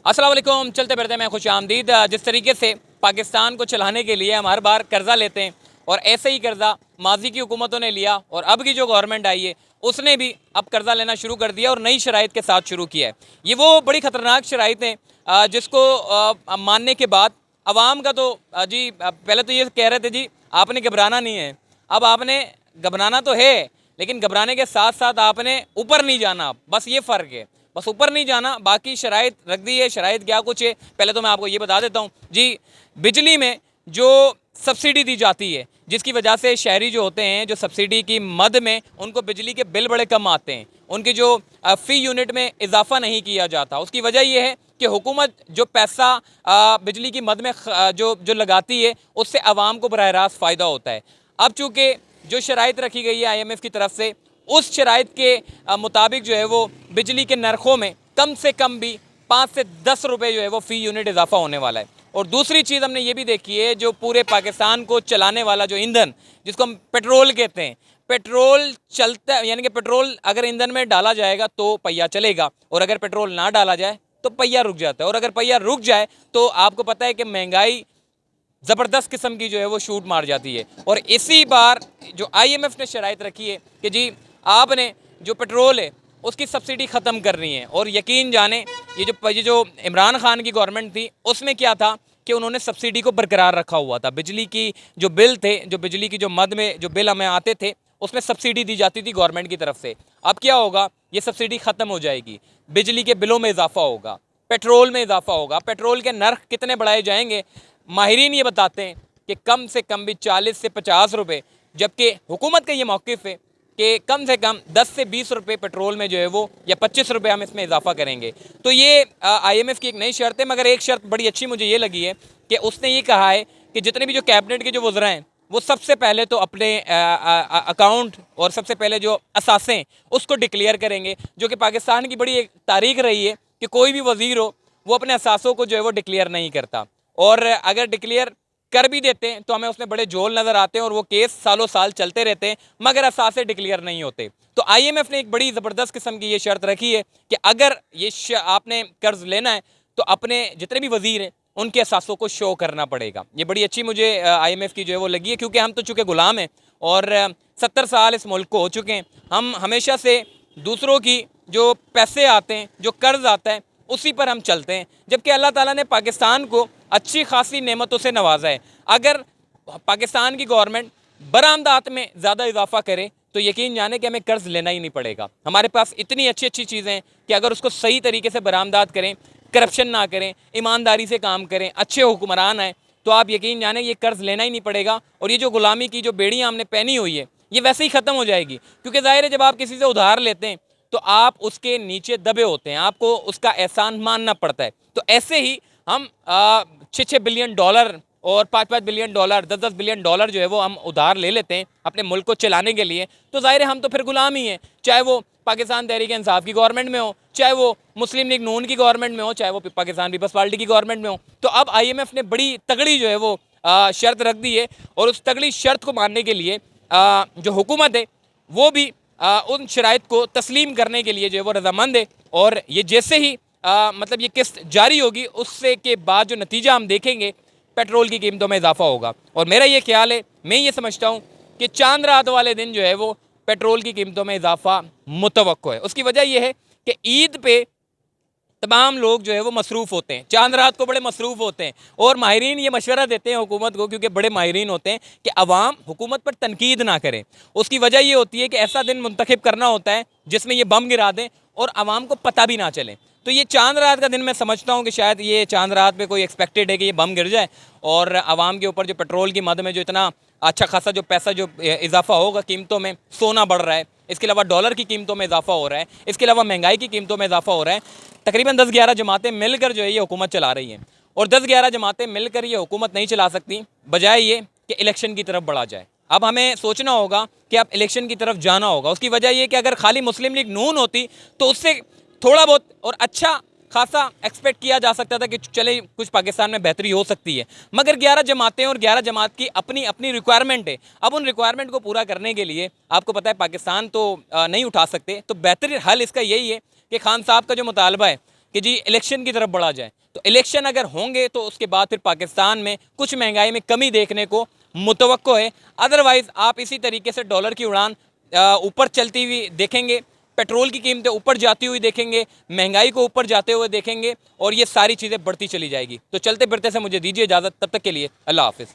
अस्सलाम वालेकुम। चलते बढ़ते मैं खुश आमदीद। जिस तरीके से पाकिस्तान को चलाने के लिए हम हर बार कर्ज़ा लेते हैं और ऐसे ही कर्ज़ा माजी की हुकूमतों ने लिया और अब की जो गवर्नमेंट आई है उसने भी अब कर्ज़ा लेना शुरू कर दिया और नई शराइत के साथ शुरू किया है। ये वो बड़ी ख़तरनाक शराइत हैं जिसको मानने के बाद अवाम का तो पहले तो ये कह रहे थे जी आपने घबराना नहीं है। अब आपने घबराना तो है लेकिन घबराने के साथ साथ आपने ऊपर नहीं जाना, बस ये फ़र्क है। बस ऊपर नहीं जाना, बाकी शराइत रख दी है। शराइत क्या कुछ है पहले तो मैं आपको ये बता देता हूँ जी। बिजली में जो सब्सिडी दी जाती है जिसकी वजह से शहरी जो होते हैं जो सब्सिडी की मद में उनको बिजली के बिल बड़े कम आते हैं, उनकी जो फ़ी यूनिट में इजाफा नहीं किया जाता, उसकी वजह यह है कि हुकूमत जो पैसा बिजली की मद में जो जो लगाती है उससे आवाम को बरह रास्त फ़ायदा होता है। अब चूँकि जो शराइत रखी गई है IMF की तरफ से उस शराइत के मुताबिक जो है वो बिजली के नरखों में कम से कम भी 5 से 10 रुपये जो है वो फ़ी यूनिट इजाफा होने वाला है। और दूसरी चीज़ हमने ये भी देखी है, जो पूरे पाकिस्तान को चलाने वाला जो ईंधन जिसको हम पेट्रोल कहते हैं, पेट्रोल चलता है यानी कि पेट्रोल अगर ईंधन में डाला जाएगा तो पहिया चलेगा और अगर पेट्रोल ना डाला जाए तो पहिया रुक जाता है। और अगर पहिया रुक जाए तो आपको पता है कि महंगाई ज़बरदस्त किस्म की जो है वो शूट मार जाती है। और इसी बार जो IMF ने शराइत रखी है कि जी आपने जो पेट्रोल है उसकी सब्सिडी ख़त्म करनी है। और यकीन जाने ये जो इमरान खान की गवर्नमेंट थी उसमें क्या था कि उन्होंने सब्सिडी को बरकरार रखा हुआ था। बिजली की जो बिल थे, जो बिजली की जो मद में जो बिल हमें आते थे उसमें सब्सिडी दी जाती थी गवर्नमेंट की तरफ से। अब क्या होगा, ये सब्सिडी ख़त्म हो जाएगी, बिजली के बिलों में इजाफा होगा, पेट्रोल में इजाफा होगा। पेट्रोल के नर्ख कितने बढ़ाए जाएंगे, माहिरीन ये बताते हैं कि कम से कम भी 40 से 50 रुपये, जबकि हुकूमत का ये मौक़िफ़ है कि कम से कम 10 से 20 रुपये पेट्रोल में जो है वो या 25 रुपये हम इसमें इजाफा करेंगे। तो ये IMF की एक नई शर्त है। मगर एक शर्त बड़ी अच्छी मुझे ये लगी है कि उसने ये कहा है कि जितने भी जो कैबिनेट के जो वज़रा हैं वो सबसे पहले तो अपने अकाउंट और सबसे पहले जो असासें उसको डिक्लेयर करेंगे, जो कि पाकिस्तान की बड़ी एक तारीख रही है कि कोई भी वज़ीर हो वो अपने असासों को जो है वो डिक्लेयर नहीं करता। और अगर डिक्लेयर कर भी देते हैं तो हमें उसमें बड़े झोल नज़र आते हैं और वो केस सालों साल चलते रहते हैं, मगर असासे डिक्लेयर नहीं होते। तो IMF ने एक बड़ी ज़बरदस्त किस्म की ये शर्त रखी है कि अगर ये आपने कर्ज़ लेना है तो अपने जितने भी वज़ीर हैं उनके असासों को शो करना पड़ेगा। ये बड़ी अच्छी मुझे IMF की जो है वो लगी है, क्योंकि हम तो चूँकि ग़ुलाम हैं और 70 साल इस मुल्क को हो चुके हैं। हम हमेशा से दूसरों की जो पैसे आते हैं, जो कर्ज़ आता है, उसी पर हम चलते हैं, जबकि अल्लाह ताला ने पाकिस्तान को अच्छी खासी नेमतों से नवाजा है। अगर पाकिस्तान की गवर्नमेंट बरामदात में ज़्यादा इजाफा करे तो यकीन जाने कि हमें कर्ज़ लेना ही नहीं पड़ेगा। हमारे पास इतनी अच्छी अच्छी चीज़ें हैं कि अगर उसको सही तरीके से बरामदात करें, करप्शन ना करें, ईमानदारी से काम करें, अच्छे हुक्मरान आएँ, तो आप यकीन जाने ये कर्ज़ लेना ही नहीं पड़ेगा। और ये जो ग़ुलामी की जो बेड़ियाँ हमने पहनी हुई है ये वैसे ही ख़त्म हो जाएगी, क्योंकि ज़ाहिर है जब आप किसी से उधार लेते हैं तो आप उसके नीचे दबे होते हैं, आपको उसका एहसान मानना पड़ता है। तो ऐसे ही हम 6-6 बिलियन डॉलर और 5-5 बिलियन डॉलर, 10-10 बिलियन डॉलर जो है वो हम उधार ले लेते हैं अपने मुल्क को चलाने के लिए। तो ज़ाहिर है हम तो फिर गुलाम ही हैं, चाहे वो पाकिस्तान तहरीक इंसाफ की गवर्नमेंट में हो, चाहे वो मुस्लिम लीग नून की गवर्नमेंट में हो, चाहे वो पाकिस्तान पीपल्स पार्टी की गवर्नमेंट में हो। तो अब IMF ने बड़ी तगड़ी जो है वो शर्त रख दी है और उस तगड़ी शर्त को मानने के लिए जो हुकूमत है वो भी उन शराइत को तस्लीम करने के लिए जो है वो रजामंद है। और ये जैसे ही मतलब ये किस्त जारी होगी उससे के बाद जो नतीजा हम देखेंगे पेट्रोल की कीमतों में इजाफा होगा। और मेरा ये ख्याल है, मैं ये समझता हूँ कि चांद रात वाले दिन जो है वो पेट्रोल की कीमतों में इजाफा मुतवक्को है। उसकी वजह यह है कि ईद पे तमाम लोग जो है वो मसरूफ़ होते हैं, चांद रात को बड़े मसरूफ़ होते हैं। और माहिरीन ये मशवरा देते हैं हुकूमत को, क्योंकि बड़े माहिरीन होते हैं, कि अवाम हुकूमत पर तनकीद ना करें। उसकी वजह ये होती है कि ऐसा दिन मुंतखब करना होता है जिसमें ये बम गिरा दें और आवाम को पता भी ना चले। तो ये चांद रात का दिन मैं समझता हूँ कि शायद ये चांद रात पे कोई एक्सपेक्टेड है कि ये बम गिर जाए और आवाम के ऊपर जो पेट्रोल की मद में जो इतना अच्छा खासा जो पैसा जो इजाफा होगा कीमतों में, सोना बढ़ रहा है, इसके अलावा डॉलर की कीमतों में इजाफा हो रहा है, इसके अलावा महंगाई की कीमतों में इजाफा हो रहा है। तकरीबन 10-11 जमातें मिलकर जो है ये हुकूमत चला रही हैं और 10-11 जमातें मिलकर ये हुकूमत नहीं चला सकती, बजाय ये कि इलेक्शन की तरफ बढ़ा जाए। अब हमें सोचना होगा कि अब इलेक्शन की तरफ जाना होगा। उसकी वजह ये कि अगर खाली मुस्लिम लीग नून होती तो उससे थोड़ा बहुत और अच्छा खासा एक्सपेक्ट किया जा सकता था कि चले कुछ पाकिस्तान में बेहतरी हो सकती है। मगर 11 जमातें और 11 जमात की अपनी अपनी रिक्वायरमेंट है। अब उन रिक्वायरमेंट को पूरा करने के लिए आपको पता है पाकिस्तान तो नहीं उठा सकते, तो बेहतर हल इसका यही है कि खान साहब का जो मुतालबा है कि जी इलेक्शन की तरफ बढ़ा जाए। तो इलेक्शन अगर होंगे तो उसके बाद फिर पाकिस्तान में कुछ महंगाई में कमी देखने को मुतवक्को है। अदरवाइज़ आप इसी तरीके से डॉलर की उड़ान ऊपर चलती हुई देखेंगे, पेट्रोल की कीमतें ऊपर जाती हुई देखेंगे, महंगाई को ऊपर जाते हुए देखेंगे और ये सारी चीज़ें बढ़ती चली जाएगी। तो चलते फिरते से मुझे दीजिए इजाज़त, तब तक के लिए अल्लाह हाफ़िज़।